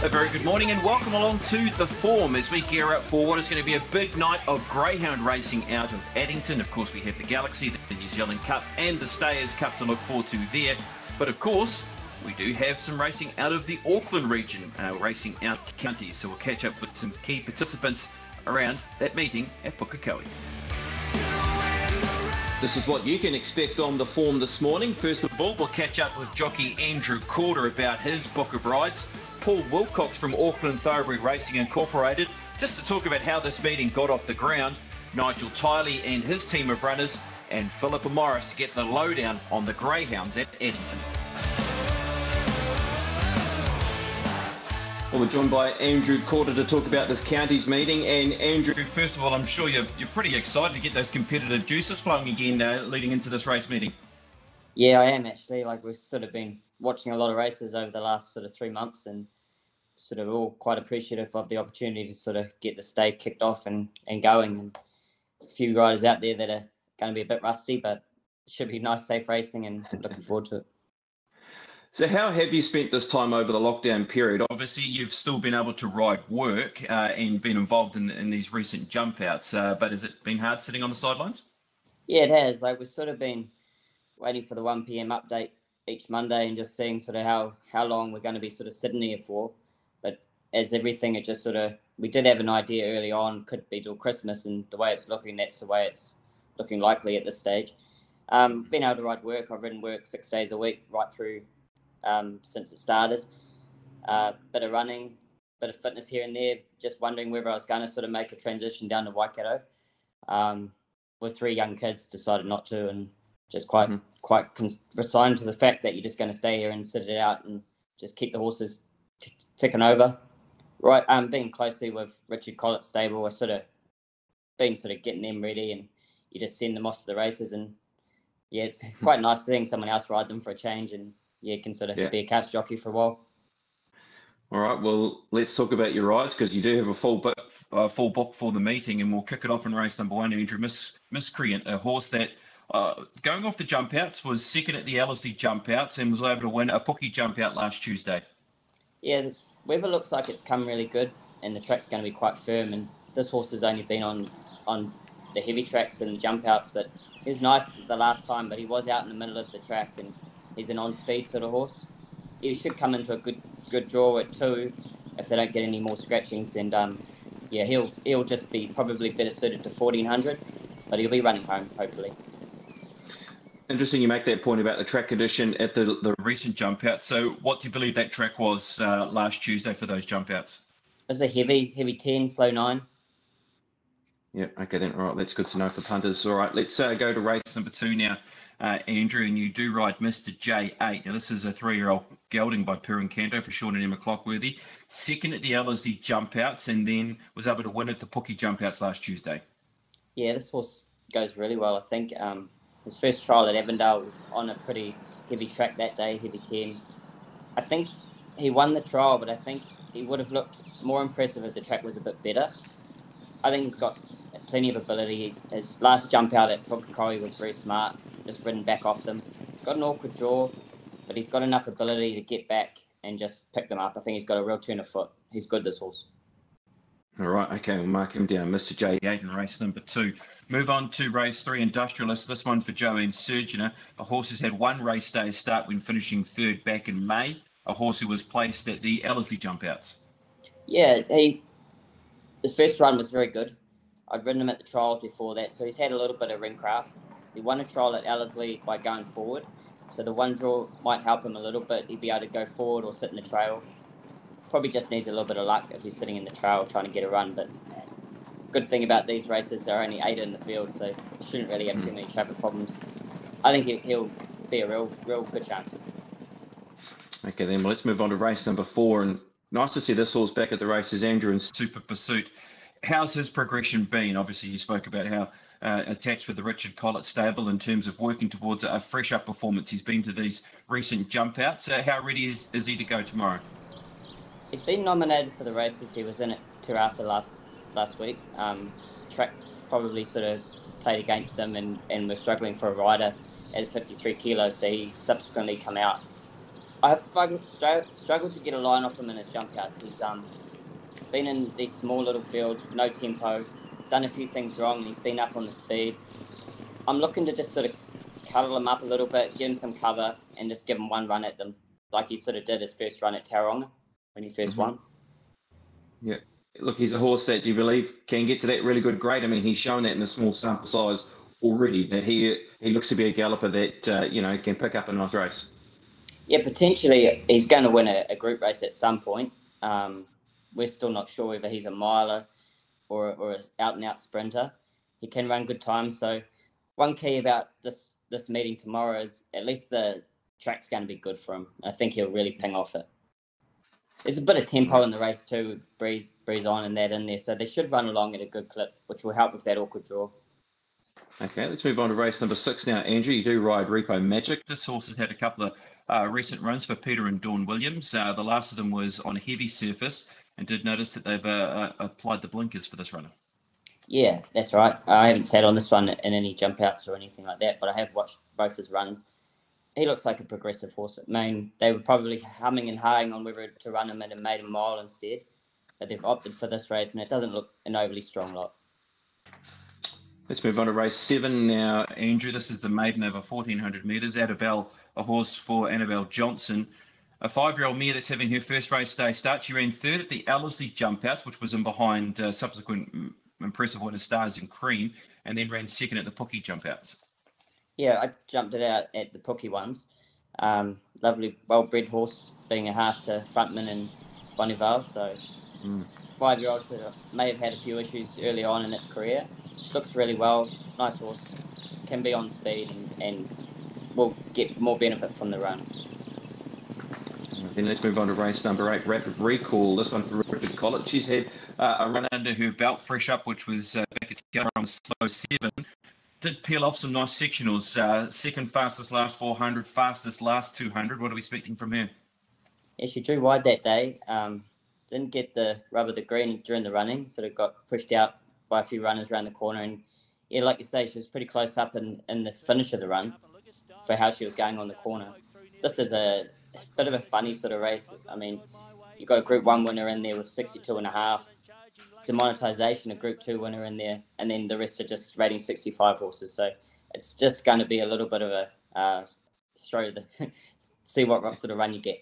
A very good morning and welcome along to The Form as we gear up for what is going to be a big night of greyhound racing out of Addington. Of course, we have the Galaxy, the New Zealand Cup and the Stayers Cup to look forward to there. But of course, we do have some racing out of the Auckland region, racing out counties. So we'll catch up with some key participants around that meeting at Pukekohe. This is what you can expect on The Form this morning. First of all, we'll catch up with jockey Andrew Corder about his book of rides. Paul Wilcox from Auckland Thoroughbred Racing Incorporated, just to talk about how this meeting got off the ground. Nigel Tiley and his team of runners, and Philippa Morris to get the lowdown on the greyhounds at Addington. Well, we're joined by Andrew Corder to talk about this counties meeting. And Andrew, first of all, I'm sure you're pretty excited to get those competitive juices flowing again leading into this race meeting. Yeah, I am actually. We've sort of been watching a lot of races over the last sort of 3 months and sort of all quite appreciative of the opportunity to sort of get this day kicked off and going. And a few riders out there that are going to be a bit rusty, but it should be nice, safe racing, and looking forward to it. So how have you spent this time over the lockdown period? Obviously, you've still been able to ride work and been involved in these recent jump outs, but has it been hard sitting on the sidelines? Yeah, it has. We've sort of been waiting for the 1 p.m. update each Monday and just seeing sort of how long we're going to be sort of sitting here for. But as everything, it just sort of, we did have an idea early on, could be till Christmas, and the way it's looking, that's the way it's looking likely at this stage. Been able to ride work. I've ridden work 6 days a week right through since it started. Bit of running, bit of fitness here and there, just wondering whether I was going to sort of make a transition down to Waikato. With 3 young kids, decided not to, and just quite resigned to the fact that you're just going to stay here and sit it out and just keep the horses ticking over. Right, being closely with Richard Collett's stable, I've sort of been getting them ready, and you just send them off to the races, and yeah, it's quite nice seeing someone else ride them for a change, and you can sort of be a couch jockey for a while. All right, well, let's talk about your rides, because you do have a full book for the meeting, and we'll kick it off in race number 1, Andrew. Miscreant, a horse that going off the jump outs was second at the Ellerslie jump outs and was able to win a Pookie jump out last Tuesday. Yeah, the weather looks like it's come really good, and the track's going to be quite firm, and this horse has only been on the heavy tracks and the jump outs, but he was nice the last time, but he was out in the middle of the track, and he's an on-speed sort of horse. He should come into a good draw at 2 if they don't get any more scratchings, and he'll just be probably better suited to 1400, but he'll be running home hopefully. Interesting you make that point about the track condition at the recent jump out. So what do you believe that track was last Tuesday for those jump outs? It was a heavy 10, slow 9. Yeah, okay then. All right, that's good to know for punters. All right, let's go to race number 2 now, Andrew, and you do ride Mr. J8. Now, this is a 3-year-old gelding by Perrin Canto for Sean and Emma Clockworthy. Second at the Ellerslie jump outs, and then was able to win at the Pookie jump outs last Tuesday. Yeah, this horse goes really well, I think. His first trial at Avondale was on a pretty heavy track that day, heavy 10. I think he won the trial, but I think he would have looked more impressive if the track was a bit better. I think he's got plenty of ability. His last jump out at Pukekohe was very smart, just ridden back off them. He's got an awkward jaw, but he's got enough ability to get back and just pick them up. I think he's got a real turn of foot. He's good, this horse. All right, okay, we'll mark him down. Mr. J8 in race number 2. Move on to race 3, Industrialist. This one for Joanne Surgener. A horse who's had 1 race day start when finishing 3rd back in May. A horse who was placed at the Ellerslie jump outs. Yeah, his first run was very good. I'd ridden him at the trials before that, so he's had a little bit of ring craft. He won a trial at Ellerslie by going forward, so the one draw might help him a little bit. He'd be able to go forward or sit in the trail. Probably just needs a little bit of luck if he's sitting in the trail trying to get a run, but good thing about these races, there are only 8 in the field, so shouldn't really have too many traffic problems. I think he'll be a real good chance. Okay, then well, let's move on to race number 4, and nice to see this horse back at the races, Andrew in Super Pursuit. How's his progression been? Obviously, you spoke about how attached with the Richard Collett stable in terms of working towards a fresh up performance. He's been to these recent jump outs. How ready is he to go tomorrow? He's been nominated for the races. He was in it Te Rapa last week. Track probably sort of played against him and was struggling for a rider at 53 kilos, so he subsequently come out I've struggled to get a line off him in his jump outs. He's been in these small little fields, no tempo. He's done a few things wrong, and he's been up on the speed. I'm looking to just sort of cuddle him up a little bit, give him some cover, and just give him one run at them, like he sort of did his first run at Tauranga when he first won. Yeah. Look, he's a horse that you believe can get to that really good grade. I mean, he's shown that in a small sample size already, that he looks to be a galloper that, can pick up a nice race. Yeah, potentially he's going to win a group race at some point. We're still not sure whether he's a miler or an out-and-out sprinter. He can run good times. So one key about this meeting tomorrow is at least the track's going to be good for him. I think he'll really ping off it. There's a bit of tempo in the race too, with Breeze on and that in there. So they should run along at a good clip, which will help with that awkward draw. Okay, let's move on to race number 6 now. Andrew, you do ride Repo Magic. This horse has had a couple of recent runs for Peter and Dawn Williams. The last of them was on a heavy surface, and did notice that they've applied the blinkers for this runner. Yeah, that's right. I haven't sat on this one in any jump outs or anything like that, but I have watched both his runs. He looks like a progressive horse. I mean, they were probably humming and hawing on whether to run him at a maiden mile instead, but they've opted for this race, and it doesn't look an overly strong lot. Let's move on to race 7 now, Andrew. This is the maiden over 1,400 metres. Annabelle, a horse for Annabelle Johnson. A 5-year-old mare that's having her first race day start. She ran third at the Ellerslie jump outs, which was in behind subsequent impressive winners Stars and Cream, and then ran second at the Pookie jump outs. Yeah, I jumped it out at the Pookie ones. Lovely, well-bred horse, being a half to Frontman and Bonneville. So 5-year-old may have had a few issues early on in its career. Looks really well, nice horse, can be on speed and will get more benefit from the run. Then let's move on to race number 8, Rapid Recall. This one for Richard Collett. She's had a run under her belt, fresh up, which was back at Tiara on the slow 7. Did peel off some nice sectionals. Second fastest last 400, fastest last 200. What are we expecting from her? Yeah, she drew wide that day. Didn't get the rub of the green during the running, sort of got pushed out by a few runners around the corner. And yeah, like you say, she was pretty close up in the finish of the run for how she was going on the corner. This is a bit of a funny sort of race. I mean, you've got a Group 1 winner in there with 62.5, demonetisation, a Group 2 winner in there, and then the rest are just rating 65 horses. So it's just going to be a little bit of a see what sort of run you get.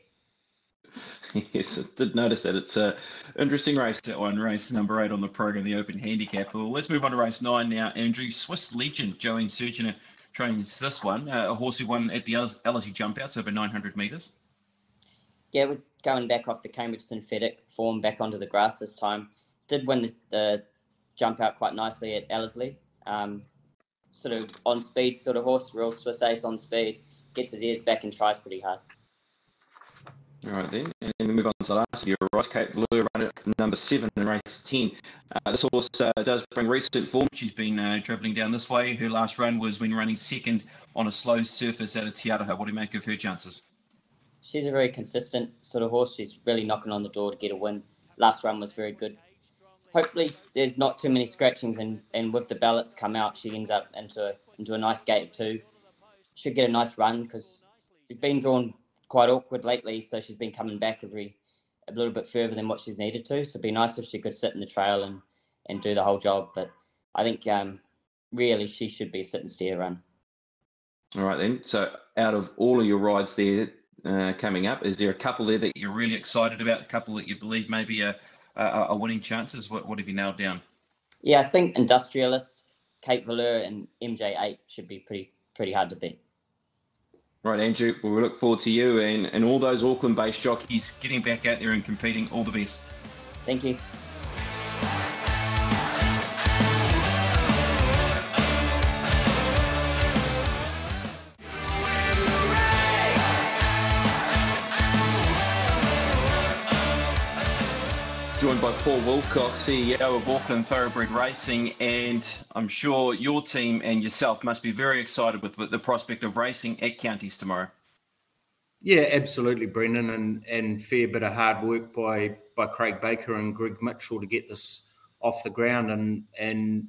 Yes, I did notice that. It's an interesting race, that one, race number 8 on the program, the Open Handicap. Well, let's move on to race 9 now, Andrew. Swiss Legend, Joanne Surgeon trains this one, a horse who won at the Ellerslie jump outs over 900 metres. Yeah, we're going back off the Cambridge Synthetic form back onto the grass this time. Did win the jump out quite nicely at Ellerslie. Sort of on speed sort of horse, real Swiss ace on speed, gets his ears back and tries pretty hard. All right then, and then we move on to the last of your race. Kate Blue run at number 7 in race 10. This horse does bring recent form. She's been travelling down this way. Her last run was when running second on a slow surface out of Te Araha. What do you make of her chances? She's a very consistent sort of horse. She's really knocking on the door to get a win. Last run was very good. Hopefully there's not too many scratchings, and with the ballots come out, she ends up into a nice gate too. Should get a nice run because she's been drawn quite awkward lately, so she's been coming back a little bit further than what she's needed to. So it'd be nice if she could sit in the trail and do the whole job. But I think really she should be a sit and steer run. All right then. So out of all of your rides there coming up, is there a couple there that you're really excited about? A couple that you believe maybe are winning chances? What have you nailed down? Yeah, I think Industrialist, Cape Velour, and MJ8 should be pretty hard to beat. Right, Andrew, well, we look forward to you and all those Auckland-based jockeys getting back out there and competing. All the best. Thank you. Joined by Paul Wilcox, CEO of Auckland Thoroughbred Racing, and I'm sure your team and yourself must be very excited with the prospect of racing at Counties tomorrow. Yeah, absolutely, Brendan, and fair bit of hard work by Craig Baker and Greg Mitchell to get this off the ground, and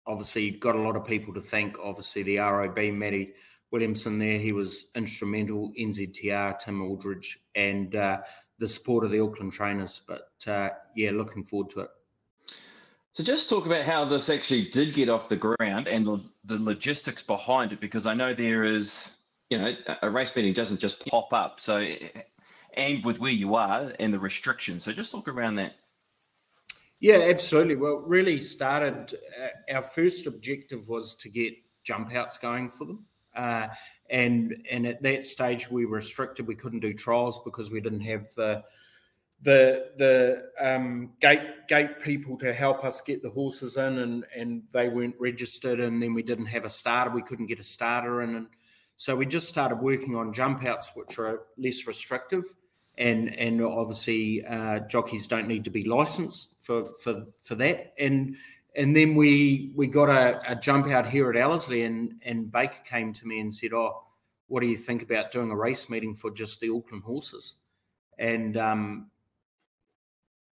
obviously got a lot of people to thank. Obviously, the ROB, Matty Williamson there. He was instrumental, NZTR, Tim Aldridge, and the support of the Auckland trainers. But yeah, looking forward to it. So just talk about how this actually did get off the ground and the logistics behind it, because I know there is, a race meeting doesn't just pop up. So, and with where you are and the restrictions. So just talk around that. Yeah, absolutely. Well, it really started, our first objective was to get jump outs going for them. And at that stage we were restricted. We couldn't do trials because we didn't have the gate people to help us get the horses in, and they weren't registered, and then we didn't have a starter. We couldn't get a starter in, and so we just started working on jump outs, which are less restrictive, and obviously jockeys don't need to be licensed for that, and then we got a jump out here at Ellerslie, and Baker came to me and said, "Oh, what do you think about doing a race meeting for just the Auckland horses?" And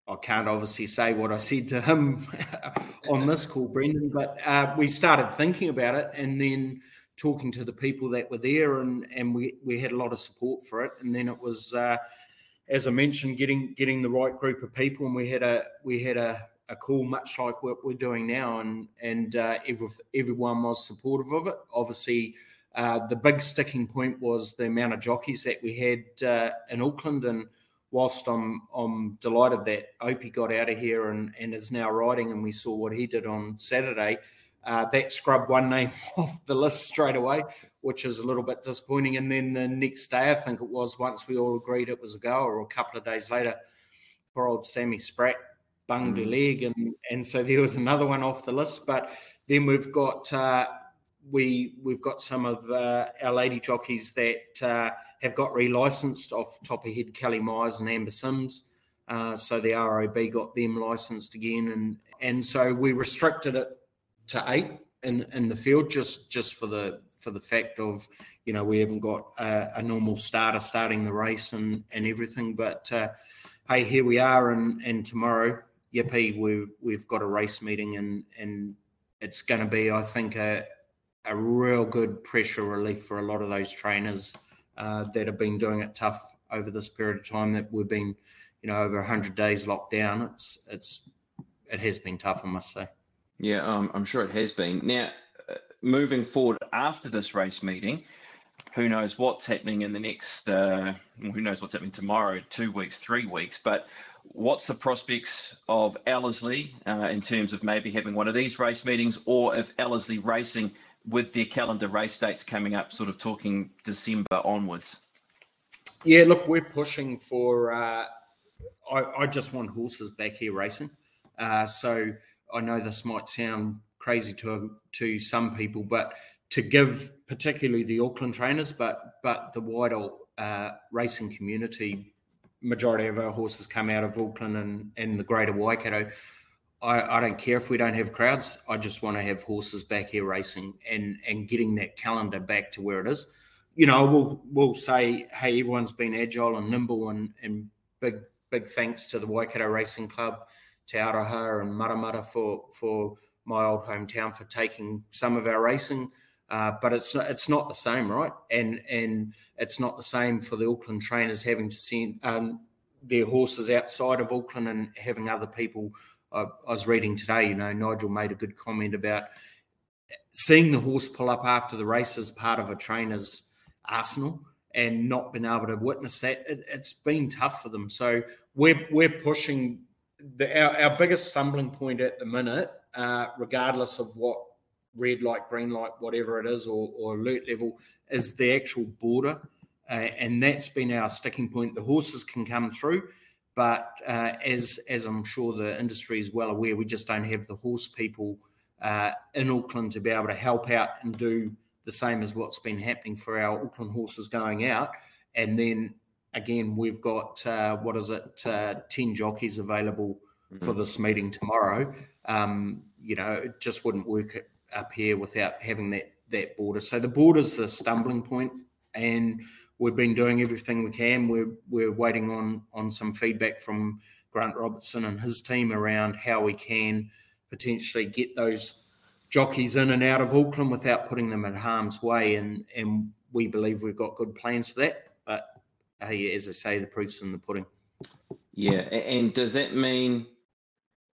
I can't obviously say what I said to him on this call, Brendan, but we started thinking about it, and then talking to the people that were there, and we had a lot of support for it. And then it was, as I mentioned, getting the right group of people, and we had a call much like what we're doing now, and everyone was supportive of it. Obviously, the big sticking point was the amount of jockeys that we had in Auckland, and whilst I'm delighted that Opie got out of here and is now riding, and we saw what he did on Saturday, that scrubbed one name off the list straight away, which is a little bit disappointing. And then the next day, I think it was, once we all agreed it was a go, or a couple of days later, poor old Sammy Spratt bunged a leg, and so there was another one off the list. But then we've got we've got some of our lady jockeys that have got relicensed off the top of head, Kelly Myers and Amber Sims. So the ROB got them licensed again, and so we restricted it to 8 in the field, just for the fact of, we haven't got a normal starter starting the race and everything. But hey, here we are, and tomorrow, yippee, we've got a race meeting, and it's going to be, I think, a real good pressure relief for a lot of those trainers that have been doing it tough over this period of time that we've been, over 100 days locked down. It has been tough, I must say. Yeah, I'm sure it has been. Now, moving forward after this race meeting, who knows what's happening in the next, who knows what's happening tomorrow, 2 weeks, 3 weeks, but what's the prospects of Ellerslie in terms of maybe having one of these race meetings, or if Ellerslie Racing, with their calendar race dates coming up, sort of talking December onwards? Yeah, look, we're pushing for, I just want horses back here racing. So I know this might sound crazy to some people, but to give particularly the Auckland trainers, but the wider racing community, majority of our horses come out of Auckland and the greater Waikato. I don't care if we don't have crowds. I just want to have horses back here racing and getting that calendar back to where it is. We'll say, hey, everyone's been agile and nimble, and big thanks to the Waikato Racing Club, Te Araha and Maramara for my old hometown for taking some of our racing. But it's not the same, right? And it's not the same for the Auckland trainers having to send their horses outside of Auckland and having other people. I was reading today, Nigel made a good comment about seeing the horse pull up after the race as part of a trainer's arsenal and not being able to witness that. It's been tough for them. So we're pushing. Our biggest stumbling point at the minute, regardless of what red light, green light, whatever it is, or alert level, is the actual border. And that's been our sticking point. The horses can come through, but as I'm sure the industry is well aware, we just don't have the horse people in Auckland to be able to help out and do the same as what's been happening for our Auckland horses going out. And then again, we've got 10 jockeys available for this meeting tomorrow. It just wouldn't work up here without having that border. So the border's the stumbling point, and we've been doing everything we can. We're waiting on some feedback from Grant Robertson and his team around how we can potentially get those jockeys in and out of Auckland without putting them in harm's way, and we believe we've got good plans for that. But as I say, the proof's in the pudding. Yeah, and does that mean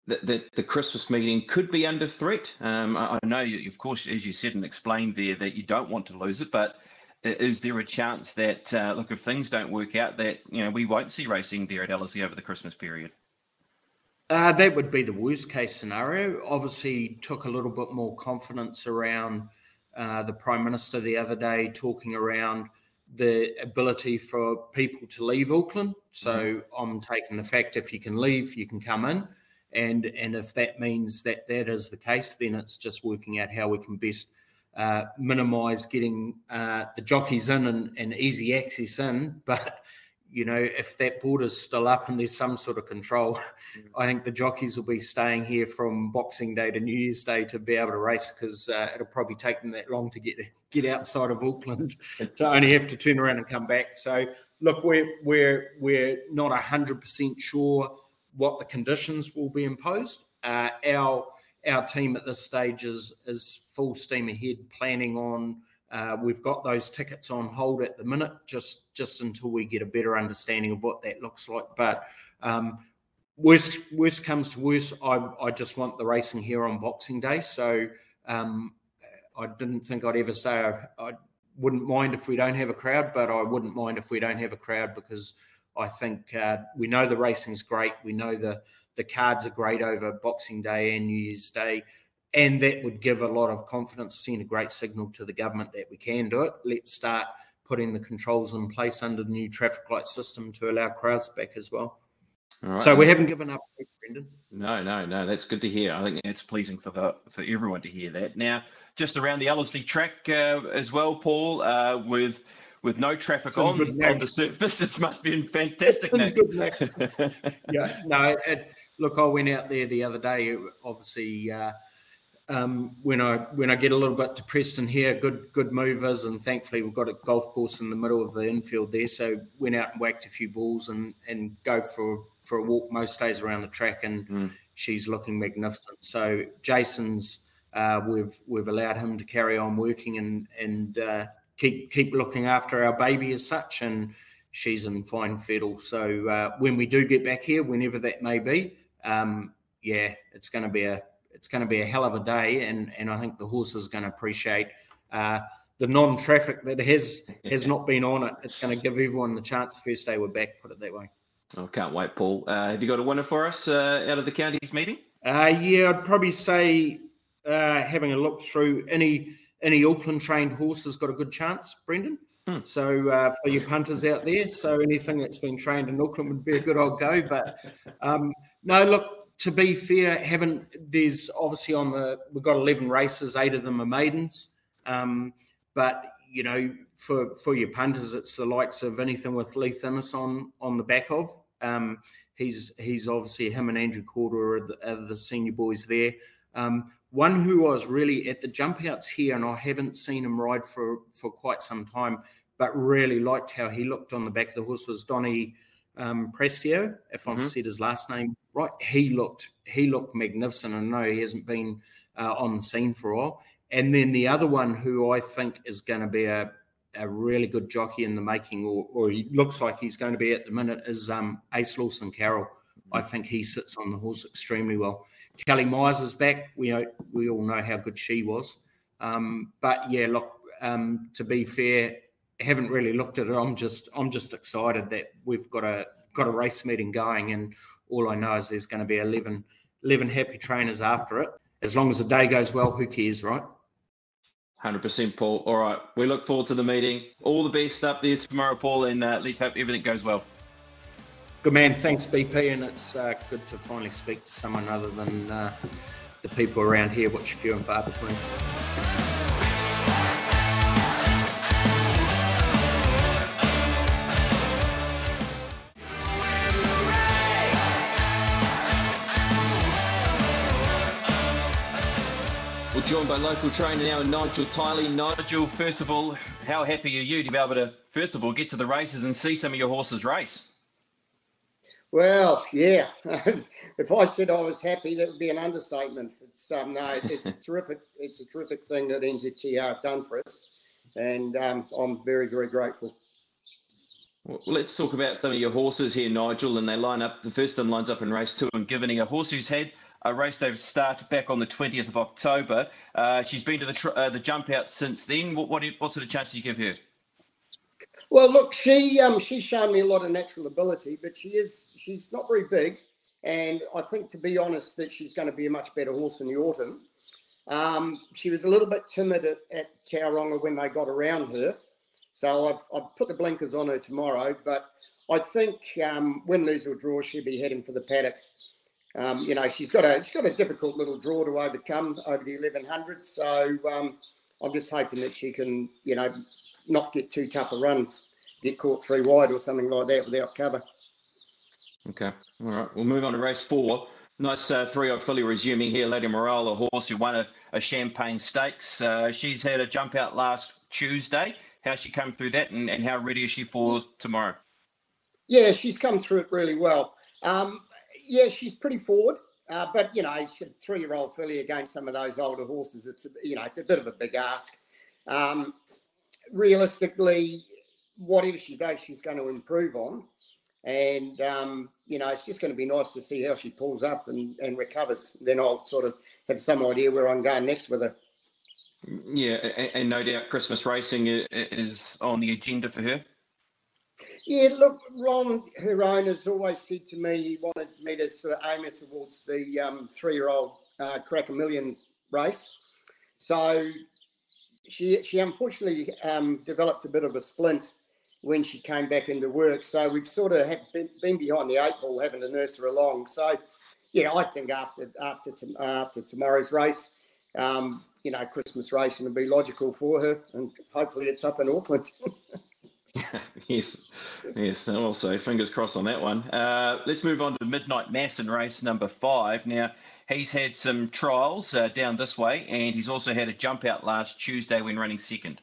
that the Christmas meeting could be under threat? I know, you, of course, as you said and explained there, that you don't want to lose it, but is there a chance that, look, if things don't work out, that we won't see racing there at Ellerslie over the Christmas period? That would be the worst case scenario. Obviously, took a little bit more confidence around the Prime Minister the other day, talking around the ability for people to leave Auckland. So I'm taking the fact if you can leave, you can come in. And if that means that is the case, then it's just working out how we can best minimise getting the jockeys in and easy access in. But, if that border's still up and there's some sort of control, I think the jockeys will be staying here from Boxing Day to New Year's Day to be able to race, because it'll probably take them that long to get outside of Auckland to only have to turn around and come back. So, look, we're not 100% sure what the conditions will be imposed. Our team at this stage is full steam ahead, planning on. We've got those tickets on hold at the minute, just until we get a better understanding of what that looks like. But worst comes to worst, I just want the racing here on Boxing Day. So I didn't think I'd ever say I wouldn't mind if we don't have a crowd, but I wouldn't mind if we don't have a crowd, because I think we know the racing's great. We know the cards are great over Boxing Day and New Year's Day. And that would give a lot of confidence, send a great signal to the government that we can do it. Let's start putting the controls in place under the new traffic light system to allow crowds back as well. All right. So we haven't given up, Brendan. No. That's good to hear. I think it's pleasing for everyone to hear that. Now, just around the Ellerslie track as well, Paul, with no traffic on the surface, it must be fantastic. Yeah, no. Look, I went out there the other day. Obviously, when I get a little bit depressed in here, good movers, and thankfully we've got a golf course in the middle of the infield there. So went out and whacked a few balls and go for a walk most days around the track, and she's looking magnificent. So Jason's we've allowed him to carry on working and keep looking after our baby as such, and she's in fine fettle. So when we do get back here, whenever that may be, it's going to be a hell of a day, and I think the horse is going to appreciate the non-traffic that has not been on it. It's going to give everyone the chance the first day we're back, put it that way. I can't wait, Paul. Have you got a winner for us out of the counties meeting? I'd probably say having a look through any Auckland-trained horse has got a good chance, Brendan. So for your punters out there, so anything that's been trained in Auckland would be a good old go. But no, look, to be fair, there's obviously we've got 11 races, 8 of them are maidens. But, for your punters, it's the likes of anything with Leith Innes on the back of. He's obviously, him and Andrew Corder are the senior boys there. One who I was really at the jump outs here, and I haven't seen him ride for quite some time, but really liked how he looked on the back of the horse, was Donny Prestio, if I've said his last name right. He looked magnificent. I know he hasn't been on the scene for a while. And then the other one who I think is going to be a really good jockey in the making, or he looks like he's going to be at the minute, is Ace Lawson Carroll. I think he sits on the horse extremely well. Kelly Myers is back. We all know how good she was. But yeah, look, to be fair, haven't really looked at it. I'm just excited that we've got a race meeting going, and all I know is there's going to be 11 happy trainers after it. As long as the day goes well, who cares, right? 100%, Paul. All right, we look forward to the meeting. All the best up there tomorrow, Paul, and let's hope everything goes well. Good man, thanks BP, and it's good to finally speak to someone other than the people around here, which are few and far between. We're joined by local trainer now, Nigel Tiley. Nigel, first of all, how happy are you to be able to, first of all, get to the races and see some of your horses race? Well, yeah. If I said I was happy, that would be an understatement. It's no, it's a terrific. It's a terrific thing that NZTR have done for us, and I'm very, very grateful. Well, let's talk about some of your horses here, Nigel. And they line up. The first one lines up in race 2 in Givening, a horse who's had a race over start back on the 20th of October. She's been to the jump out since then. What sort of chance do you give her? Well, look, she's shown me a lot of natural ability, but she's not very big, and I think, to be honest, that she's going to be a much better horse in the autumn. She was a little bit timid at Tauranga when they got around her, so I've put the blinkers on her tomorrow. But I think win, lose or draw, she'll be heading for the paddock. She's got a difficult little draw to overcome over the 1100, so I'm just hoping that she can, not get too tough a run, get caught 3 wide or something like that without cover. Okay, all right. We'll move on to race 4. Nice 3-year-old filly resuming here, Lady Morale, a horse who won a Champagne Stakes. She's had a jump out last Tuesday. How's she come through that, and how ready is she for tomorrow? Yeah, she's come through it really well. She's pretty forward, but she's a 3-year-old filly against some of those older horses. It's a bit of a big ask. Realistically, whatever she does, she's going to improve on. And, it's just going to be nice to see how she pulls up and recovers. Then I'll sort of have some idea where I'm going next with her. Yeah, and no doubt Christmas racing is on the agenda for her. Yeah, look, Ron, her owner, has always said to me he wanted me to sort of aim her towards the 3-year-old Crack a Million race. So she unfortunately developed a bit of a splint when she came back into work. So we've sort of been behind the 8 ball, having to nurse her along. So, I think after tomorrow's race, Christmas racing will be logical for her, and hopefully it's up in Auckland. Yes. Also, fingers crossed on that one. Let's move on to Midnight Mass in race number 5. Now, he's had some trials down this way, and he's also had a jump out last Tuesday when running second.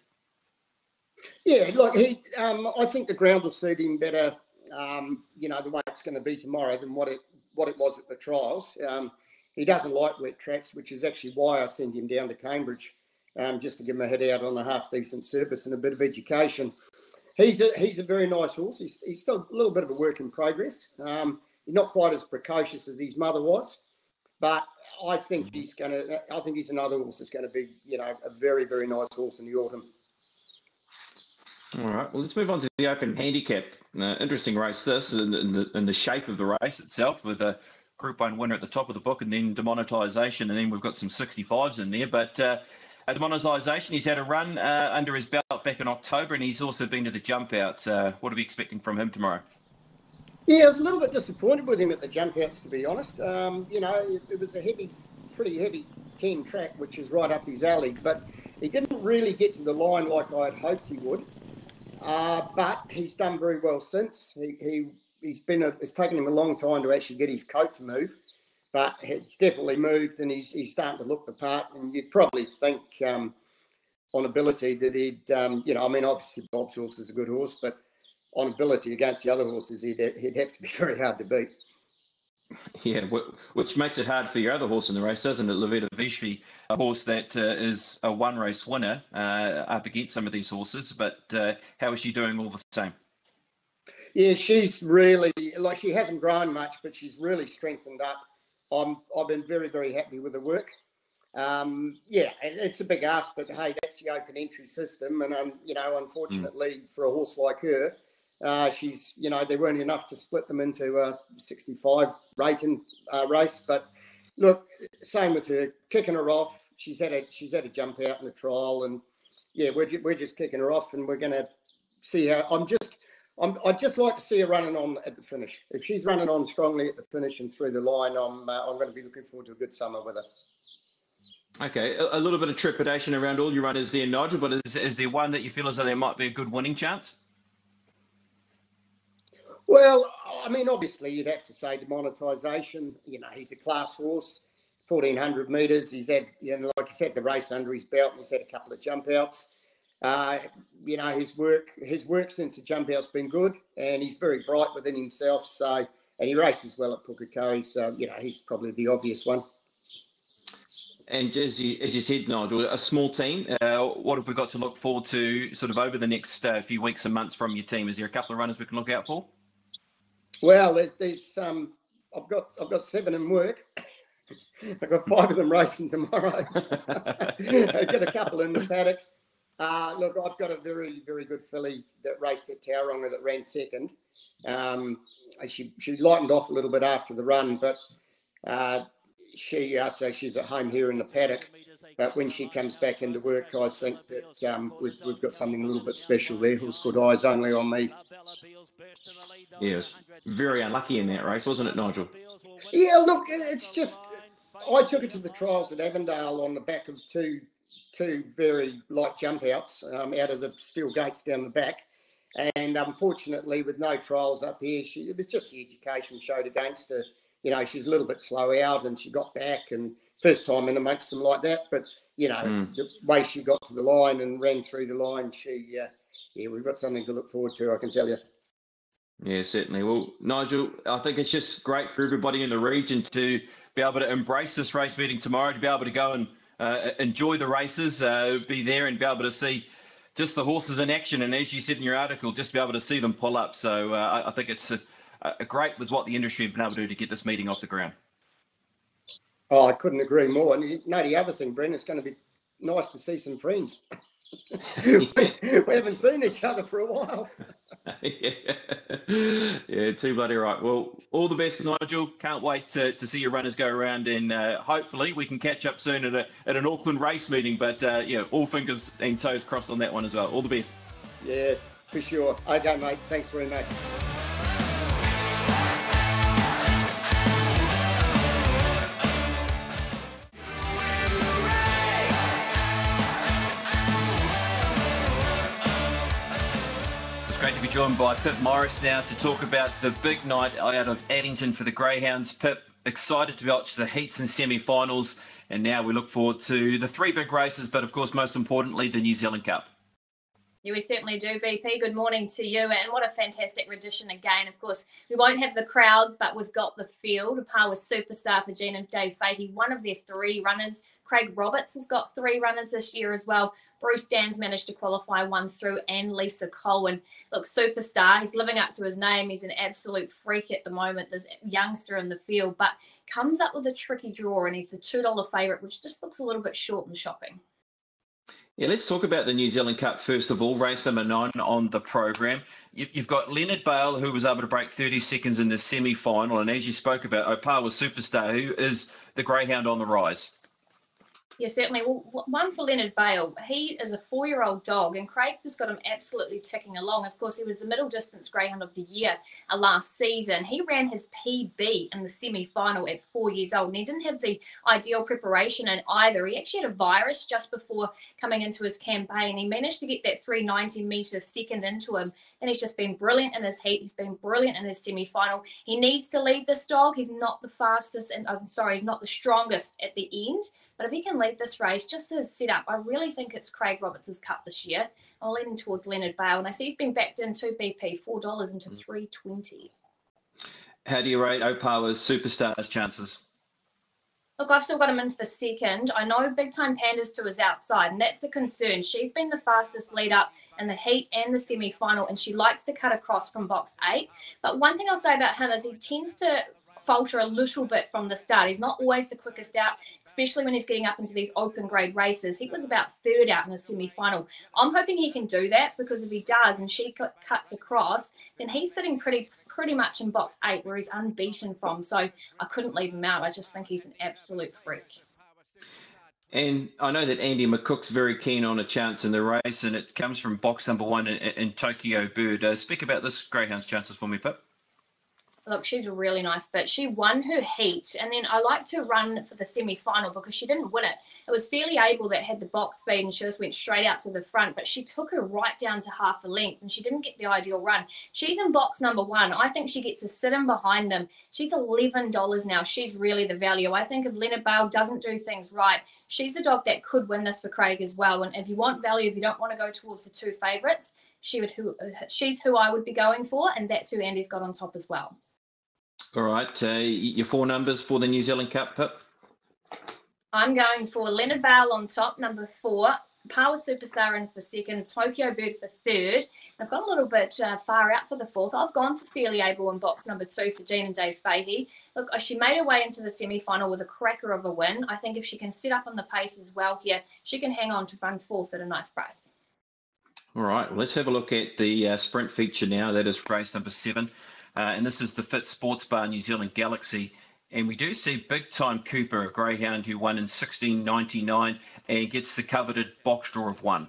Yeah, look, I think the ground will suit him better, the way it's going to be tomorrow than what it was at the trials. He doesn't like wet tracks, which is actually why I sent him down to Cambridge, just to give him a head out on a half-decent surface and a bit of education. He's a very nice horse. He's still a little bit of a work in progress. He's not quite as precocious as his mother was, but I think he's another horse that's going to be, a very, very nice horse in the autumn. All right. Well, let's move on to the Open Handicap. Interesting race this, in the shape of the race itself, with a Group 1 winner at the top of the book, and then demonetisation, and then we've got some 65s in there. But at demonetisation, he's had a run under his belt back in October, and he's also been to the jump out. What are we expecting from him tomorrow? Yeah, I was a little bit disappointed with him at the jump outs, to be honest. It was a pretty heavy 10 track, which is right up his alley, but he didn't really get to the line like I had hoped he would. But he's done very well since. It's taken him a long time to actually get his coat to move, but it's definitely moved, and he's starting to look the part. And you'd probably think on ability that he'd, obviously Bob's horse is a good horse, but on ability against the other horses, he'd have to be very hard to beat. Yeah, which makes it hard for your other horse in the race, doesn't it? Levita Vishvi, a horse that is a one-race winner up against some of these horses, but how is she doing all the same? Yeah, she's really, she hasn't grown much, but she's really strengthened up. I've been very, very happy with her work. It's a big ask, but hey, that's the open entry system, and unfortunately for a horse like her, there weren't enough to split them into a 65 rating race. But look, same with her, kicking her off. She's had a jump out in the trial, and yeah, we're just kicking her off, and we're going to see how. I'd just like to see her running on at the finish. If she's running on strongly at the finish and through the line, I'm going to be looking forward to a good summer with her. Okay, a little bit of trepidation around all your runners there, Nigel, but is there one that you feel as though there might be a good winning chance? Well, obviously you'd have to say demonetisation. He's a class horse, 1,400 metres. He's had, like you said, the race under his belt, and he's had a couple of jump outs. His work since the jump out's been good, and he's very bright within himself. So and he races well at Pukekohe, so he's probably the obvious one. And as you said, Nigel, a small team. What have we got to look forward to sort of over the next few weeks and months from your team? Is there a couple of runners we can look out for? Well, there's I've got 7 in work. I've got 5 of them racing tomorrow. I've got a couple in the paddock. Look, I've got a very, very good filly that raced at Tauranga that ran second. She lightened off a little bit after the run, but so she's at home here in the paddock. But when she comes back into work, I think that we've got something a little bit special there. Who's got eyes only on me. Yeah, very unlucky in that race, wasn't it, Nigel? Yeah, look, it's just I took it to the trials at Avondale on the back of two very light jump outs out of the steel gates down the back. And unfortunately, with no trials up here, it was just the education showed against her. She's a little bit slow out and she got back and first time in amongst them like that. But, the way she got to the line and ran through the line, we've got something to look forward to, I can tell you. Yeah, certainly. Well, Nigel, I think it's just great for everybody in the region to be able to embrace this race meeting tomorrow, to be able to go and enjoy the races, be there and be able to see just the horses in action. And as you said in your article, just be able to see them pull up. So I think it's great with what the industry have been able to do to get this meeting off the ground. Oh, I couldn't agree more. And the other thing, Brent, it's going to be nice to see some friends. we haven't seen each other for a while. Yeah, too bloody right. Well, all the best, Nigel. Can't wait to see your runners go around, and hopefully we can catch up soon at an Auckland race meeting. But all fingers and toes crossed on that one as well. All the best. Yeah, for sure. Okay, mate. Thanks very much. Great to be joined by Pip Morris now to talk about the big night out of Addington for the Greyhounds. Pip, excited to watch the heats and semi-finals, and now we look forward to the 3 big races, but of course, most importantly, the New Zealand Cup. Yeah, we certainly do, VP. Good morning to you, and what a fantastic rendition again. Of course, we won't have the crowds, but we've got the field. A par with Superstar for Gene and Dave Fahey, one of their 3 runners. Craig Roberts has got 3 runners this year as well. Bruce Dan's managed to qualify 1 through, and Lisa Colwyn. Look, Superstar, he's living up to his name. He's an absolute freak at the moment. There's a youngster in the field, but comes up with a tricky draw, and he's the $2 favourite, which just looks a little bit short in shopping. Yeah, let's talk about the New Zealand Cup first of all, race number 9 on the program. You've got Leonard Bale, who was able to break 30 seconds in the semi-final, and as you spoke about, Opar was Superstar, who is the greyhound on the rise. Yeah, certainly. Well, one for Leonard Bale. He is a 4-year-old dog, and Craig's just got him absolutely ticking along. Of course, he was the middle distance greyhound of the year last season. He ran his PB in the semi-final at 4 years old, and he didn't have the ideal preparation in either. He actually had a virus just before coming into his campaign. He managed to get that 390 metre second into him, and he's just been brilliant in his heat. He's been brilliant in his semi-final. He needs to lead this dog. He's not the fastest, and he's not the strongest at the end. But if he can lead this race, just his setup, I really think it's Craig Roberts' cup this year. I'm leaning towards Leonard Bale, and I see he's been backed in 2 BP, $4 into $3.20. How do you rate Opawa's Superstar's chances? Look, I've still got him in for second. I know Big Time Pandas to his outside, and that's a concern. She's been the fastest lead up in the heat and the semi-final, and she likes to cut across from box 8. But one thing I'll say about him is he tends to falter a little bit from the start. He's not always the quickest out, especially when he's getting up into these open grade races. He was about 3rd out in the semi-final. I'm hoping he can do that, because if he does and she cuts across, then he's sitting pretty much in box 8 where he's unbeaten from. So I couldn't leave him out. I just think he's an absolute freak. And I know that Andy McCook's very keen on a chance in the race, and it comes from box number 1 in Tokyo Bird. Speak about this greyhound's chances for me, Pip. Look, she's really nice, but she won her heat, and then I like to run for the semi-final because she didn't win it. It was Fairly Able that had the box speed, and she just went straight out to the front, but she took her right down to half a length, and she didn't get the ideal run. She's in box number 1. I think she gets to sit in behind them. She's $11 now. She's really the value. I think if Leonard Bale doesn't do things right, she's the dog that could win this for Craig as well. And if you want value, if you don't want to go towards the 2 favourites, she's who I would be going for, and that's who Andy's got on top as well. All right, your 4 numbers for the New Zealand Cup, Pip? I'm going for Leonard Bale on top, number 4. Power Superstar in for second, Tokyo Bird for third. I've got a little bit far out for the fourth. I've gone for Fairly Able in box number 2 for Jean and Dave Fahey. Look, she made her way into the semi-final with a cracker of a win. I think if she can set up on the pace as well here, she can hang on to run fourth at a nice price. All right, well, let's have a look at the sprint feature now. That is race number 7. And this is the Fit Sports Bar New Zealand Galaxy. And we do see Big Time Cooper, a greyhound who won in 1699 and gets the coveted box draw of 1.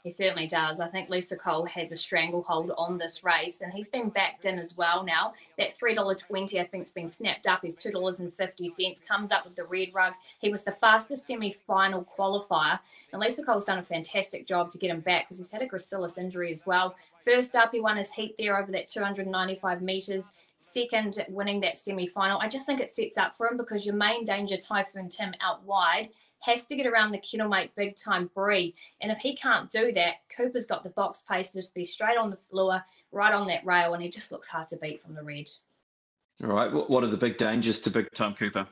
He certainly does. I think Lisa Cole has a stranglehold on this race, and he's been backed in as well now. That $3.20 I think has been snapped up. Is $2.50. Comes up with the red rug. He was the fastest semi-final qualifier, and Lisa Cole's done a fantastic job to get him back because he's had a gracilis injury as well. First up, he won his heat there over that 295 metres. Second, winning that semi-final. I just think it sets up for him because your main danger, Typhoon Tim, out wide, has to get around the kennelmate Big Time Bree. And if he can't do that, Cooper's got the box pace to just be straight on the floor, right on that rail, and he just looks hard to beat from the red. All right, what are the big dangers to Big Time Cooper?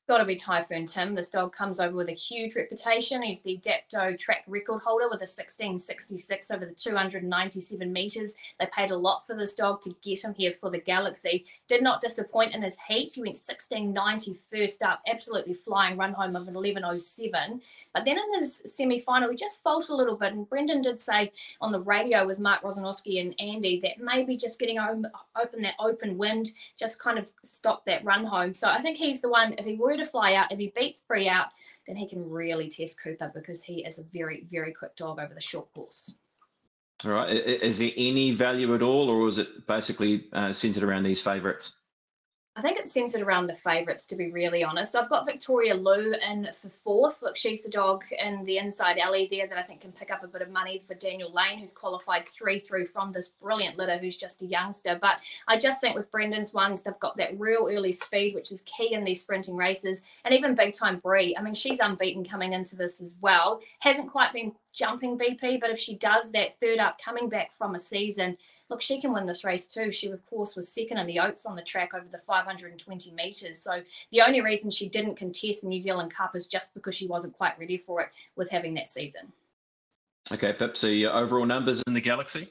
Got to be Typhoon Tim. This dog comes over with a huge reputation. He's the Dapto track record holder with a 16.66 over the 297 metres. They paid a lot for this dog to get him here for the Galaxy. Did not disappoint in his heat. He went 16.90 first up, absolutely flying, run home of an 11.07. But then in his semi-final, he just faltered a little bit. And Brendan did say on the radio with Mark Rosanowski and Andy that maybe just getting open that open wind just kind of stopped that run home. So I think he's the one, if he were to fly out, if he beats Bree out, then he can really test Cooper because he is a very, very quick dog over the short course. All right. Is there any value at all, or is it basically centred around these favourites? I think it's centred around the favourites, to be really honest. I've got Victoria Lou in for fourth. Look, she's the dog in the inside alley there that I think can pick up a bit of money for Daniel Lane, who's qualified 3 through from this brilliant litter, who's just a youngster. But I just think with Brendan's ones, they've got that real early speed, which is key in these sprinting races. And even Big Time Bree, I mean, she's unbeaten coming into this as well. Hasn't quite been jumping BP, but if she does that third up, coming back from a season, look, she can win this race too. She, of course, was second in the Oaks on the track over the 520 metres. So the only reason she didn't contest the New Zealand Cup is just because she wasn't quite ready for it with having that season. Okay, Pip, so your overall numbers in the Galaxy?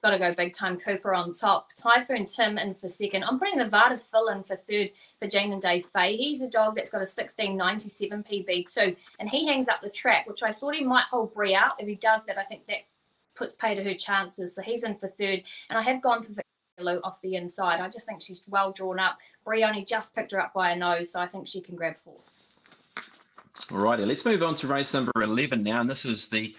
Got to go Big Time Cooper on top. Typhoon Tim in for second. I'm putting Nevada Phil in for third for Jean and Dave Fahey. He's a dog that's got a 16.97 PB too, and he hangs up the track, which I thought he might hold Bree out. If he does that, I think that puts pay to her chances. So he's in for third, and I have gone for Victoria Lou off the inside. I just think she's well drawn up. Bree only just picked her up by a nose, so I think she can grab fourth. All righty, let's move on to race number 11 now, and this is the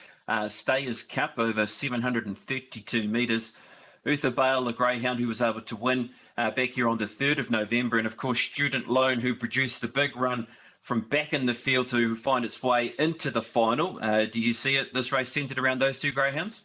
Stayers Cup over 732 metres. Uther Bale, the greyhound who was able to win back here on the 3rd of November, and of course Student Loan, who produced the big run from back in the field to find its way into the final. Do you see this race centred around those two greyhounds?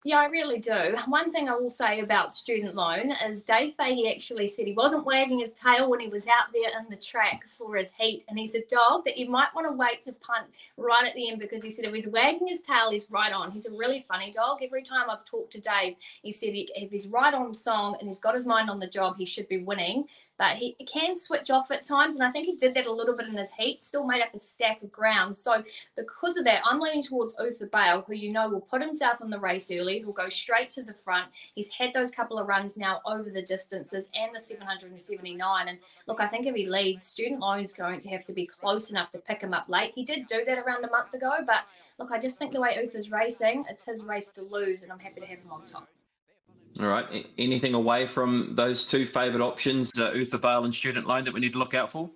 Yeah, I really do. One thing I will say about Student Loan is Dave Fahey actually said he wasn't wagging his tail when he was out there in the track for his heat. And he's a dog that you might want to wait to punt right at the end, because he said if he's wagging his tail, he's right on. He's a really funny dog. Every time I've talked to Dave, he said if he's right on song and he's got his mind on the job, he should be winning. But he can switch off at times, and I think he did that a little bit in his heat, still made up a stack of ground. So because of that, I'm leaning towards Uther Bale, who you know will put himself in the race early. He'll go straight to the front. He's had those couple of runs now over the distances and the 779. And look, I think if he leads, Student Loan is going to have to be close enough to pick him up late. He did do that around a month ago, but look, I just think the way Uther's racing, it's his race to lose, and I'm happy to have him on top. All right. Anything away from those two favourite options, Uther Bale and Student Loan, that we need to look out for?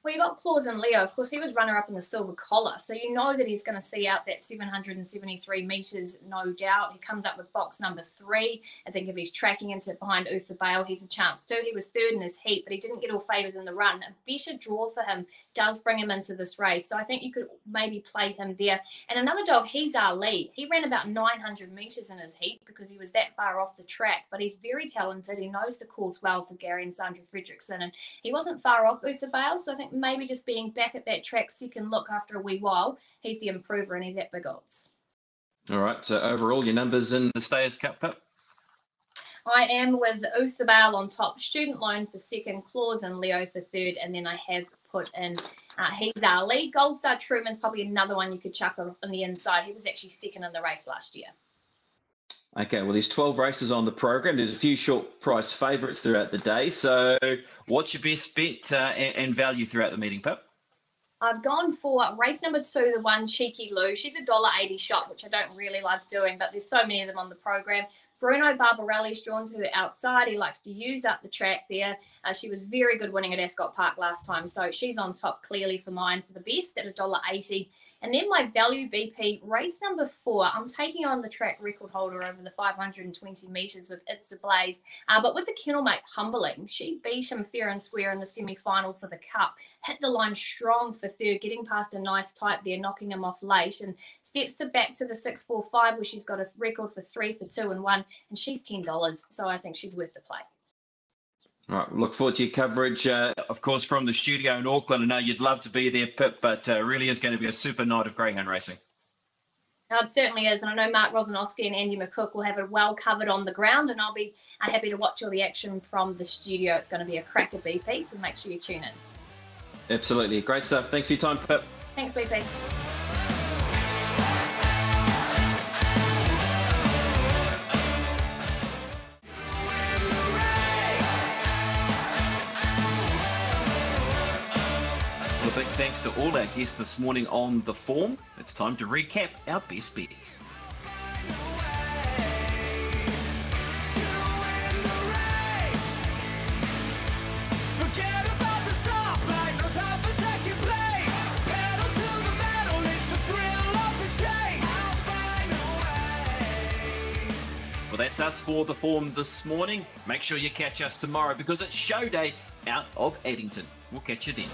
Well, you got Claus and Leo. Of course, he was runner-up in the Silver Collar, so you know that he's going to see out that 773 metres, no doubt. He comes up with box number 3. I think if he's tracking into behind Uther Bale, he's a chance too. He was third in his heat, but he didn't get all favours in the run. A better draw for him does bring him into this race, so I think you could maybe play him there. And another dog, he's our lead. He ran about 900 metres in his heat because he was that far off the track, but he's very talented. He knows the course well for Gary and Sandra Fredrickson, and he wasn't far off Uther Bale, so I think maybe just being back at that track second look after a wee while, he's the improver and he's at big odds. All right, so overall your numbers in the Stayers Cup, Pip? I am with Uth the Bale on top, Student Loan for second, Claus and Leo for third, and then I have put in He's Ali. Gold Star Truman's probably another one you could chuck on the inside. He was actually second in the race last year. Okay, well, there's 12 races on the program. There's a few short price favourites throughout the day. So what's your best bet and value throughout the meeting, Pip? I've gone for race number 2, the one Cheeky Lou. She's a $1.80 shot, which I don't really like doing, but there's so many of them on the program. Bruno Barbarelli's drawn to her outside. He likes to use up the track there. She was very good winning at Ascot Park last time, so she's on top clearly for mine for the best at $1.80. And then my value BP, race number 4, I'm taking on the track record holder over the 520 metres with It's a Blaze. But with the kennelmate Humbling, she beat him fair and square in the semi-final for the Cup. Hit the line strong for third, getting past a nice type there, knocking him off late. And steps to back to the 6.45 where she's got a record for 3 for 2 and 1. And she's $10, so I think she's worth the play. All right, look forward to your coverage, of course, from the studio in Auckland. I know you'd love to be there, Pip, but really is going to be a super night of greyhound racing. No, it certainly is, and I know Mark Rosanowski and Andy McCook will have it well covered on the ground, and I'll be happy to watch all the action from the studio. It's going to be a cracker BP, so make sure you tune in. Absolutely. Great stuff. Thanks for your time, Pip. Thanks, BP. Well, a big thanks to all our guests this morning on The Form. It's time to recap our best bets. Well, that's us for The Form this morning. Make sure you catch us tomorrow because it's show day out of Addington. We'll catch you then.